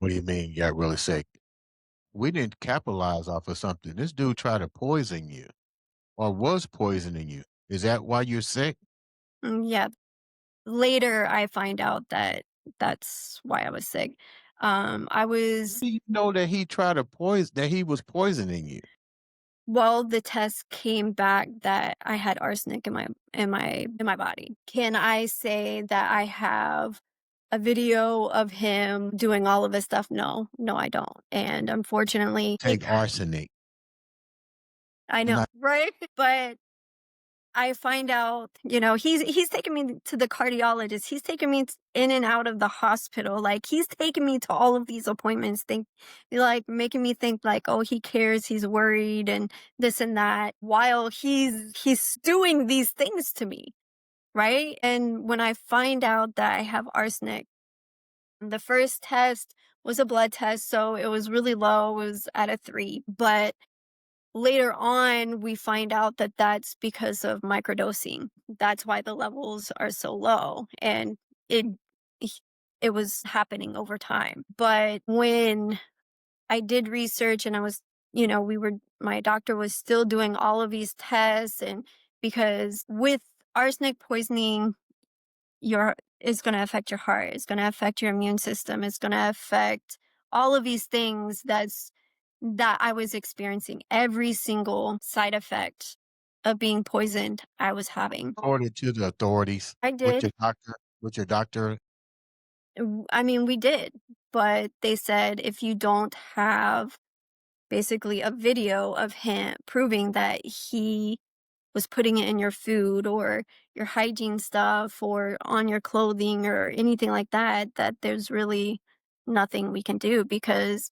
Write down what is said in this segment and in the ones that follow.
What do you mean you got really sick? We didn't capitalize off of something. This dude tried to poison you or was poisoning you. Is that why you're sick? Yeah. Later, I find out that that's why I was sick. I How was do you know that he tried to poison that he was poisoning you? Well, the test came back that I had arsenic in my body. Can I say that I have a video of him doing all of this stuff? No, no, I don't. And unfortunately, Take arsenic. I And know, right? But I find out, he's taking me to the cardiologist. He's taking me in and out of the hospital. Like he's taking me to all of these appointments, like making me think like, oh, he cares, he's worried, and this and that, while he's doing these things to me, right? And when I find out that I have arsenic, the first test was a blood test, so it was really low. It was at a 3, but later on, we find out that that's because of microdosing. That's why the levels are so low, and it it was happening over time. But when I did research and I was, we were my doctor was still doing all of these tests, and because with arsenic poisoning, your it's going to affect your heart, it's going to affect your immune system, it's going to affect all of these things that I was experiencing. Every single side effect of being poisoned I was having. reported to the authorities I with did. your doctor. I mean, we did, but they said if you don't have basically a video of him proving that he was putting it in your food or your hygiene stuff or on your clothing or anything like that, that there's really nothing we can do. Because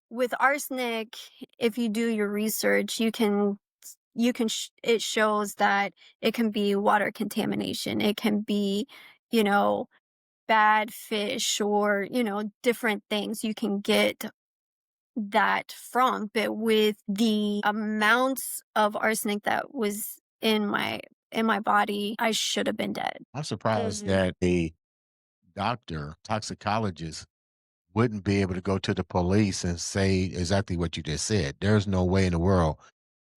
with arsenic, if you do your research, it shows that it can be water contamination. It can be, you know, bad fish or, different things you can get that from. But with the amounts of arsenic that was in my body, I should have been dead. I'm surprised And that a doctor, toxicologist, wouldn't be able to go to the police and say exactly what you just said. There's no way in the world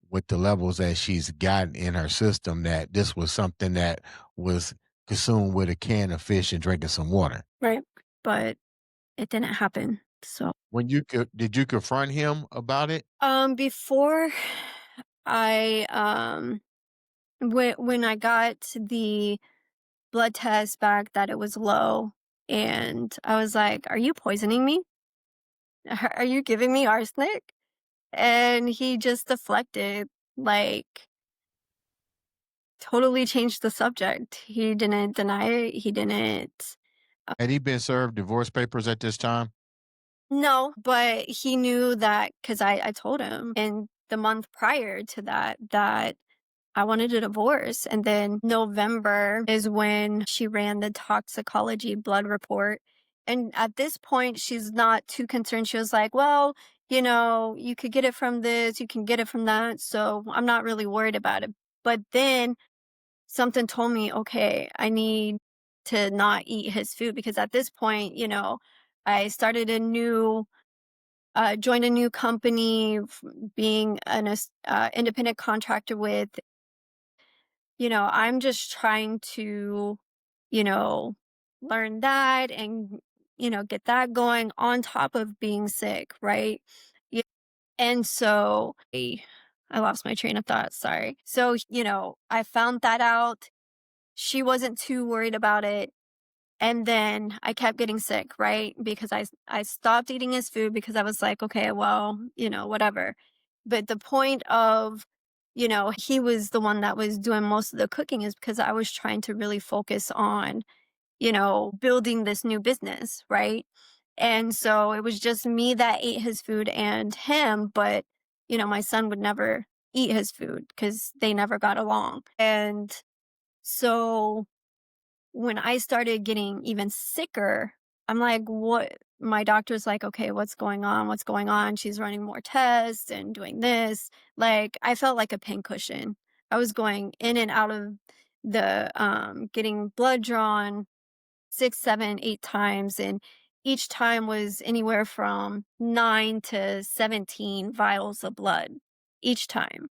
with the levels that she's gotten in her system that this was something that was consumed with a can of fish and drinking some water. right, but it didn't happen. So, Did you confront him about it? before I when I got the blood test back that it was low, and I was like, "Are you poisoning me? Are you giving me arsenic?" And he just deflected, like, totally changed the subject. He didn't deny it. He didn't. Had he been served divorce papers at this time? No, but he knew that because I told him in the month prior to that I wanted a divorce. And then November is when she ran the toxicology blood report. And at this point, she's not too concerned. She was like, well, you could get it from this, you can get it from that. So I'm not really worried about it. But then something told me, okay, I need to not eat his food because at this point, I started joined a new company, being an independent contractor with, I'm just trying to, you know, learn that and, get that going on top of being sick, right? Yeah. And so I lost my train of thought. Sorry. So, I found that out. She wasn't too worried about it. And then I kept getting sick, right? Because I stopped eating his food because I was like, okay, well, whatever. But the point of, he was the one that was doing most of the cooking is because I was trying to really focus on, building this new business, right? And so it was just me that ate his food and him, but my son would never eat his food because they never got along. And so when I started getting even sicker, I'm like, what? My doctor's like, okay, what's going on? What's going on? She's running more tests and doing this. Like, I felt like a pincushion. I was going in and out of the getting blood drawn 6, 7, 8 times. And each time was anywhere from 9 to 17 vials of blood each time.